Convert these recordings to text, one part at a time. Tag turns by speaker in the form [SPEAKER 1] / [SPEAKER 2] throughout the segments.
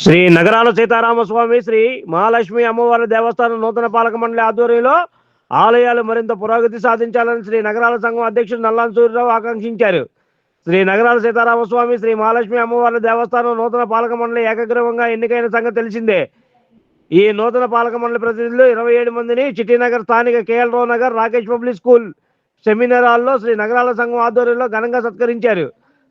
[SPEAKER 1] శ్రీ నగరాల సీతారామస్వామి శ్రీ మహాలక్ష్మి అమ్మవారి దేవస్థానం నూతన పాలక మండలి ఆధ్వర్యంలో ఆలయాలు మరింత పురోగతి సాధించాలని శ్రీ నగరాల సంఘం అధ్యక్షుడు నల్లాన్ సూర్యరావు ఆకాంక్షించారు. శ్రీ నగరాల సీతారామస్వామి శ్రీ మహాలక్ష్మి అమ్మవారి దేవస్థానం నూతన పాలక మండలి ఏకగ్రీవంగా ఎన్నికైన సంగతి తెలిసిందే. ఈ నూతన పాలక మండలి ప్రతినిధులు 27 మందిని చిట్టినగర్ స్థానిక KL Rao Nagar Rakesh public school seminar హాల్లో శ్రీ నగరాల సంఘం ఆధ్వర్యంలో ఘనంగా సత్కరించారు.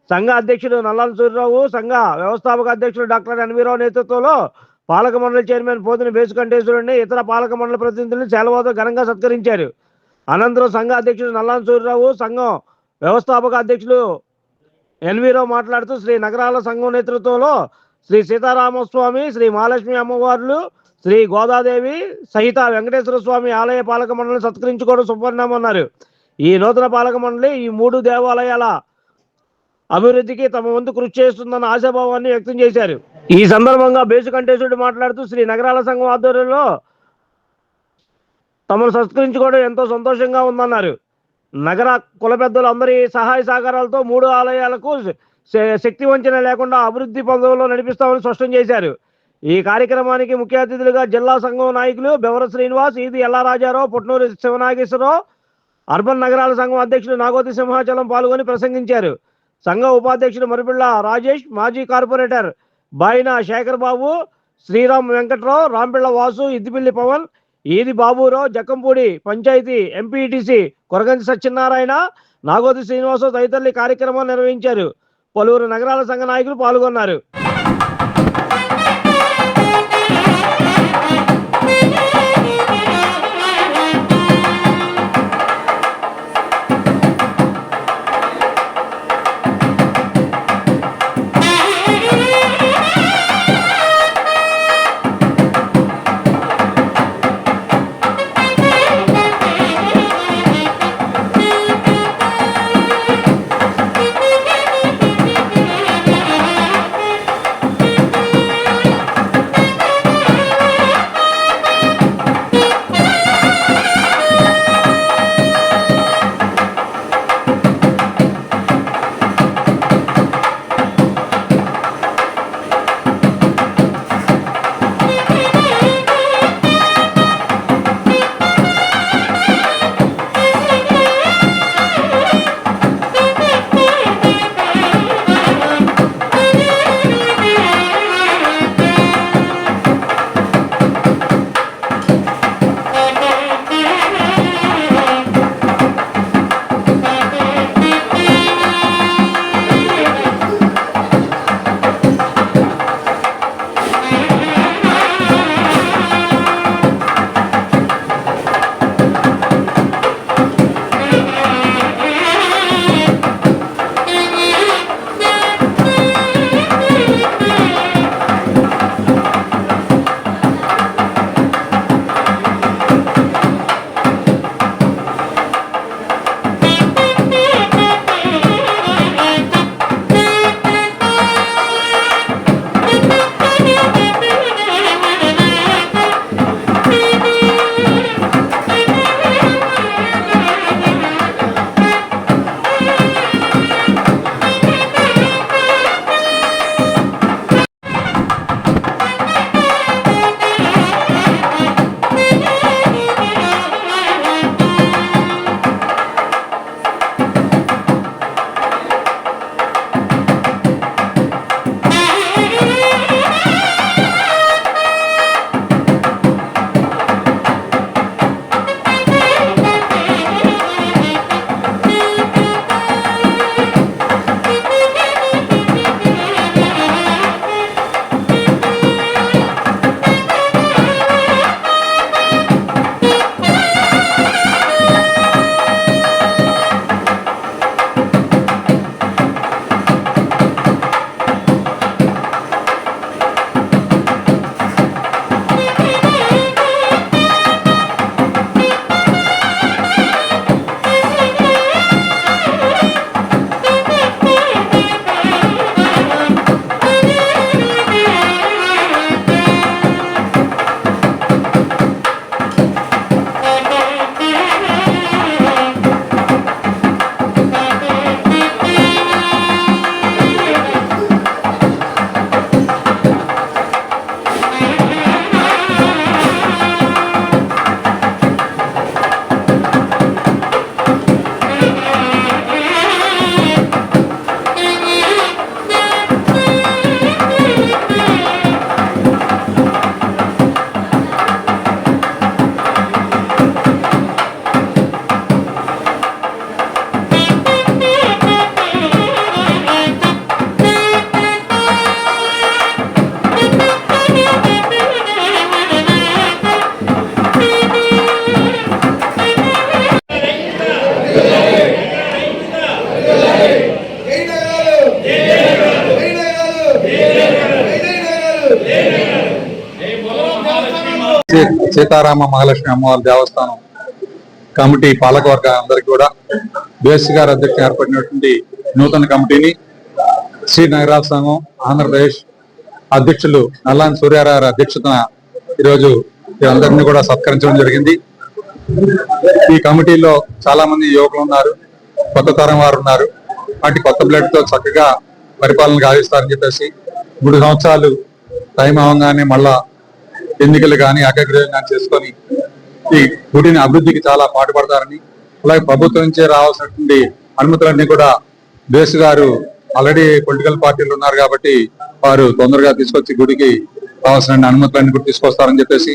[SPEAKER 1] సంఘ అధ్యక్షుడు నల్లాన్ సూర్యరావు, సంఘ వ్యవస్థాపక అధ్యక్షుడు డాక్టర్ ఎన్వీరావు నేతృత్వంలో పాలక మండలి చైర్మన్ పోతిన బేసుకంఠేశ్వరుడిని ఇతర పాలక మండలి ప్రతినిధులను శాలువాతో ఘనంగా సత్కరించారు. అనంతరం సంఘ అధ్యక్షుడు నల్లాన్ సూర్యరావు, సంఘం వ్యవస్థాపక అధ్యక్షుడు ఎన్వీరావు మాట్లాడుతూ శ్రీ నగరాల సంఘం నేతృత్వంలో శ్రీ సీతారామస్వామి శ్రీ మహాలక్ష్మి అమ్మవార్లు శ్రీ గోదాదేవి సహిత వెంకటేశ్వర స్వామి ఆలయ పాలక మండలిని సత్కరించుకోవడం శుభపరిణామన్నారు. ఈ నూతన పాలక మండలి ఈ 3 దేవాలయాల అభివృద్ధికి తమ వంతు కృషి చేస్తుందన్న ఆశాభావాన్ని వ్యక్తం చేశారు. ఈ సందర్భంగా బేసుకంఠేశ్వరుడు మాట్లాడుతూ శ్రీ నగరాల సంఘం ఆధ్వర్యంలో తమను సత్కరించుకోవడం ఎంతో సంతోషంగా ఉందన్నారు. నగర కుల పెద్దలు అందరి సహాయ సహకారాలతో 3 ఆలయాలకు శక్తి వంచన లేకుండా అభివృద్ధి పదవుల్లో నడిపిస్తామని స్పష్టం చేశారు. ఈ కార్యక్రమానికి ముఖ్య అతిథులుగా జిల్లా సంఘం నాయకులు బెవర శ్రీనివాస్, ఈది ఎల్లారాజారావు, పుట్నూరి శివనాగేశ్వరరావు, అర్బన్ నగరాల సంఘం అధ్యక్షుడు నాగోతి సింహాచలం పాల్గొని ప్రసంగించారు. సంఘ ఉపాధ్యక్షుడు మరిపిళ్ళ రాజేష్, మాజీ కార్పొరేటర్ బాయిన శేఖర్ బాబు, శ్రీరామ్ వెంకట్రావు, రాంపిళ్ళ వాసు, ఇద్దిపిల్లి పవన్, ఈది బాబురావు, జక్కంపూడి పంచాయతీ ఎంపీటీసీ కొరగంచి సత్యనారాయణ, నాగోతి శ్రీనివాసు తదితరులు కార్యక్రమాన్ని నిర్వహించారు. పలువురు నగరాల సంఘ నాయకులు పాల్గొన్నారు.
[SPEAKER 2] సీతారామ మహాలక్ష్మి అమ్మవారి దేవస్థానం కమిటీ పాలకవర్గ అందరికీ కూడా బేసి గారి అధ్యక్షత ఏర్పడినటువంటి నూతన కమిటీని శ్రీ నగరాల సంఘం ఆంధ్రప్రదేశ్ అధ్యక్షులు నల్లాని సూర్యారావు గారి అధ్యక్షతన ఈరోజు అందరినీ కూడా సత్కరించడం జరిగింది. ఈ కమిటీలో చాలా మంది యువకులు ఉన్నారు, కొత్త తరం వారు ఉన్నారు. వాటి కొత్త బ్లడ్ తో చక్కగా పరిపాలన గావిస్తారని చెప్పేసి 3 సంవత్సరాలు టైం అవ్వగానే మళ్ళా ఎన్నికలు కానీ ఏకాగ్రహం కానీ చేసుకొని ఈ గుడిని అభివృద్ధికి చాలా పాటుపడతారని, అలాగే ప్రభుత్వం నుంచే రావాల్సినటువంటి అనుమతులన్నీ కూడా బేస్ గారు ఆల్రెడీ పొలిటికల్ పార్టీలు ఉన్నారు కాబట్టి వారు తొందరగా తీసుకొచ్చి గుడికి కావాల్సిన అనుమతులన్నీ కూడా తీసుకొస్తారని చెప్పేసి,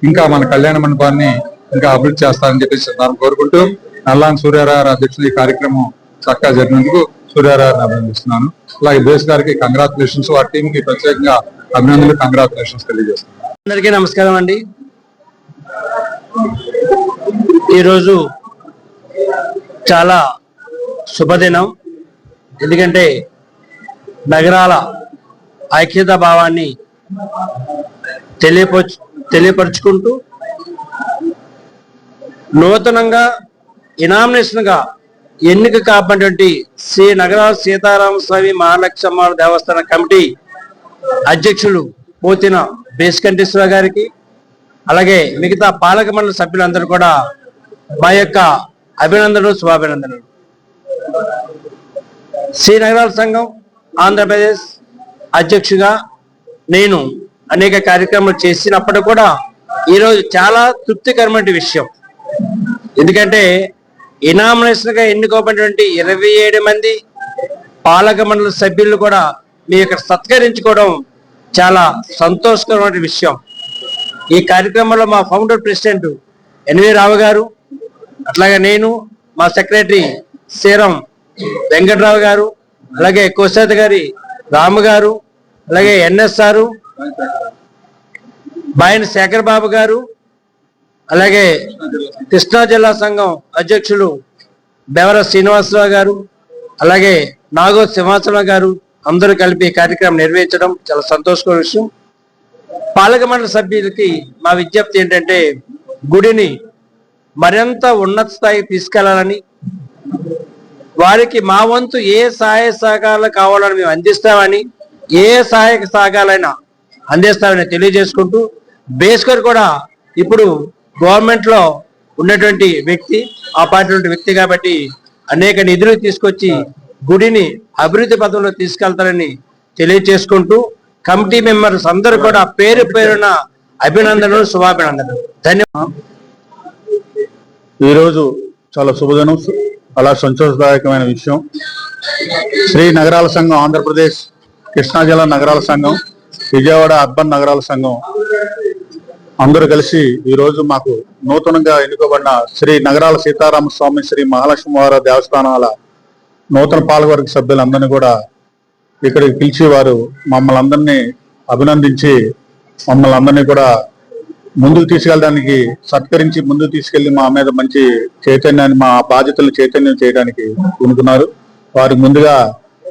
[SPEAKER 2] ఇంకా మన కళ్యాణ మండపాన్ని ఇంకా అభివృద్ధి చేస్తారని చెప్పేసి కోరుకుంటూ నల్లాని సూర్యారావు అధ్యక్షులు ఈ కార్యక్రమం చక్కగా జరిగినందుకు సూర్యారావుని అభినందిస్తున్నాను. అలాగే బేస్ గారికి కంగ్రాచులేషన్స్, వారి టీం కి ప్రత్యేకంగా అభినందనలు, కంగ్రాచులేషన్స్ తెలియజేస్తున్నాను.
[SPEAKER 3] అందరికీ నమస్కారం అండి. ఈరోజు చాలా శుభదినం. ఎందుకంటే నగరాల ఐక్యతా భావాన్ని తెలియపరుచుకుంటూ నూతనంగా ఇనామినేషన్ గా ఎన్నిక కాబడినటువంటి శ్రీ నగరాల సీతారామ స్వామి మహాలక్ష్మి అమ్మవారి దేవస్థాన కమిటీ అధ్యక్షులు పోతిన బేస్కంటేశ్వర గారికి, అలాగే మిగతా పాలక మండలి సభ్యులందరూ కూడా మా యొక్క అభినందనలు, శుభాభినందనలు. శ్రీ నగరాల సంఘం ఆంధ్రప్రదేశ్ అధ్యక్షుగా నేను అనేక కార్యక్రమాలు చేసినప్పుడు కూడా ఈరోజు చాలా తృప్తికరమైన విషయం. ఎందుకంటే ఇనామినేషన్ గా ఎన్నుకోబడినటువంటి 27 మంది పాలక మండలి సభ్యులు కూడా మీ యొక్క సత్కరించుకోవడం చాలా సంతోషకరమైన విషయం. ఈ కార్యక్రమంలో మా ఫౌండర్ ప్రెసిడెంట్ ఎన్వి రావు గారు, అట్లాగే నేను, మా సెక్రటరీ శ్రీరం వెంకట్రావు గారు, అలాగే కోశాధికారి గారి రాము గారు, అలాగే ఎన్ఎస్ఆర్ బాయన్ శేఖర్ బాబు గారు, అలాగే కృష్ణా జిల్లా సంఘం అధ్యక్షులు బెవర శ్రీనివాసరావు గారు, అలాగే నాగో సింహాచలం గారు అందరూ కలిపి కార్యక్రమం నిర్వహించడం చాలా సంతోషకర విషయం. పాలక మండలి సభ్యులకి మా విజ్ఞప్తి ఏంటంటే గుడిని మరింత ఉన్నత స్థాయికి తీసుకెళ్లాలని, వారికి మా వంతు ఏ సహాయ సహకారాలు కావాలని మేము అందిస్తామని, ఏ సహాయక సహకారాలైనా అందిస్తామని తెలియజేసుకుంటూ, బేస్కర్ కూడా ఇప్పుడు గవర్నమెంట్ లో ఉన్నటువంటి వ్యక్తి, ఆ పార్టీ వ్యక్తి కాబట్టి అనేక నిధులు తీసుకొచ్చి గుడిని అభివృద్ధి పథంలో తీసుకెళ్తారని తెలియజేసుకుంటూ, కమిటీ మెంబర్స్ అందరూ కూడా పేరు పేరున అభినందనలు, శుభాభినందనలు. ధన్యవాదాలు.
[SPEAKER 2] ఈరోజు చాలా శుభదినం, అలా సంతోషదాయకమైన విషయం. శ్రీ నగరాల సంఘం ఆంధ్రప్రదేశ్, కృష్ణా జిల్లా నగరాల సంఘం, విజయవాడ అర్బన్ నగరాల సంఘం అందరూ కలిసి ఈరోజు మాకు నూతనంగా ఎన్నుకోబడిన శ్రీ నగరాల సీతారామ స్వామి శ్రీ మహాలక్ష్మి వారి దేవస్థానాల నూతన పాలకవర్గ సభ్యులందరినీ కూడా ఇక్కడికి పిలిచి వారు మమ్మల్ని అందరినీ అభినందించి మమ్మల్ని అందరినీ కూడా ముందుకు తీసుకెళ్ళడానికి, సత్కరించి ముందుకు తీసుకెళ్లి మా మీద మంచి చైతన్యాన్ని, మా బాధ్యతలను చైతన్యం చేయడానికి పూనుకున్నారు. వారికి ముందుగా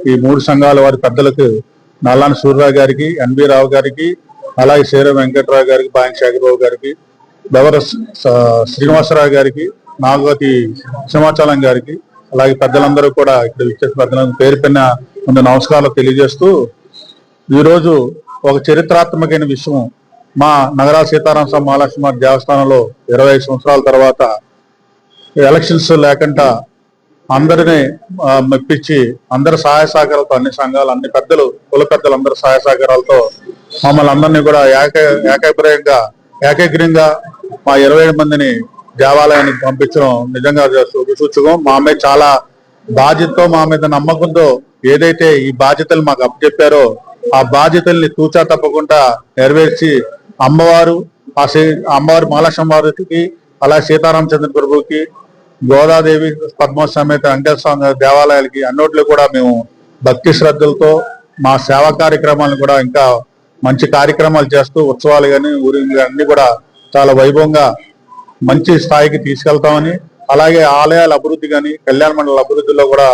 [SPEAKER 2] ఈ 3 సంఘాల వారి పెద్దలకు నల్లాని సూర్యరావు గారికి, ఎన్బి రావు గారికి, అలాగే శ్రీర వెంకట్రావు గారికి, బాయన్ శేఖరబాబు గారికి, బెవర శ్రీనివాసరావు గారికి, నాగవతి సింహాచలం గారికి, అలాగే పెద్దలందరూ కూడా ఇక్కడ విచ్చేసిన పెద్దలందరూ పేరు పైన ముందు నమస్కారాలు తెలియజేస్తూ, ఈరోజు ఒక చరిత్రాత్మకమైన విషయం. మా నగరాల సీతారామ స్వామి మహాలక్ష్మి దేవస్థానంలో 25 సంవత్సరాల తర్వాత ఎలక్షన్స్ లేకుండా అందరినీ మెప్పించి అందరి సహాయ సహకారాలతో, అన్ని సంఘాలు, అన్ని పెద్దలు, కుల పెద్దలు అందరి సహాయ సహకారాలతో మమ్మల్ని అందరినీ కూడా ఏకగ్రీయంగా మా 27 మందిని దేవాలయానికి పంపించడం నిజంగా సూచకం. మా మీద చాలా బాధ్యతతో, మా మీద నమ్మకంతో ఏదైతే ఈ బాధ్యతలు మాకు అప్పచెప్పారో ఆ బాధ్యతల్ని తూచా తప్పకుండా నెరవేర్చి అమ్మవారు మహాలక్ష్మి వారికి, అలాగే సీతారామచంద్ర ప్రభుకి, గోదాదేవి పద్మ సమేత వెంకటేశ్వర స్వామి దేవాలయాలకి అన్నిట్లో కూడా మేము భక్తి శ్రద్ధలతో మా సేవా కార్యక్రమాలను కూడా ఇంకా మంచి కార్యక్రమాలు చేస్తూ, ఉత్సవాలు కానీ ఊరిని అన్ని కూడా చాలా వైభవంగా మంచి స్థాయికి తీసుకెళ్తామని, అలాగే ఆలయాల అభివృద్ధి కానీ కళ్యాణ మండల అభివృద్ధిలో కూడా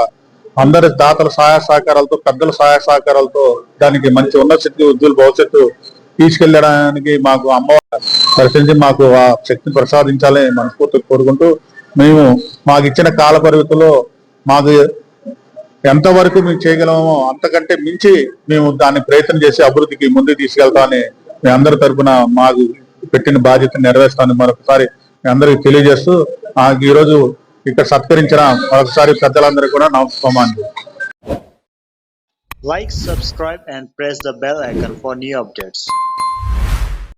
[SPEAKER 2] అందరి దాతల సహాయ సహకారాలతో, పెద్దల సహాయ సహకారాలతో దానికి మంచి ఉన్నత స్థితి, ఉజ్వల భవిష్యత్తు తీసుకెళ్లడానికి మాకు అమ్మవారు పరిశీలించి మాకు ఆ శక్తిని ప్రసాదించాలని మనస్ఫూర్తిగా కోరుకుంటూ మేము మాకు ఇచ్చిన కాల పరిమితిలో మాకు ఎంతవరకు మేము చేయగలమో అంతకంటే మించి మేము దాన్ని ప్రయత్నం చేసి అభివృద్ధికి ముందుకు తీసుకెళ్తామని మీ అందరి తరఫున మాకు పెట్టిన బాధ్యతను నెరవేర్స్తామని మరొకసారి మీ అందరికి తెలియజేస్తూ ఈ రోజు ఇక్కడ సత్కరించిన మరొకసారి పెద్దలందరికీ కూడా నమస్కారం.
[SPEAKER 4] Like, subscribe and press the bell icon for new updates.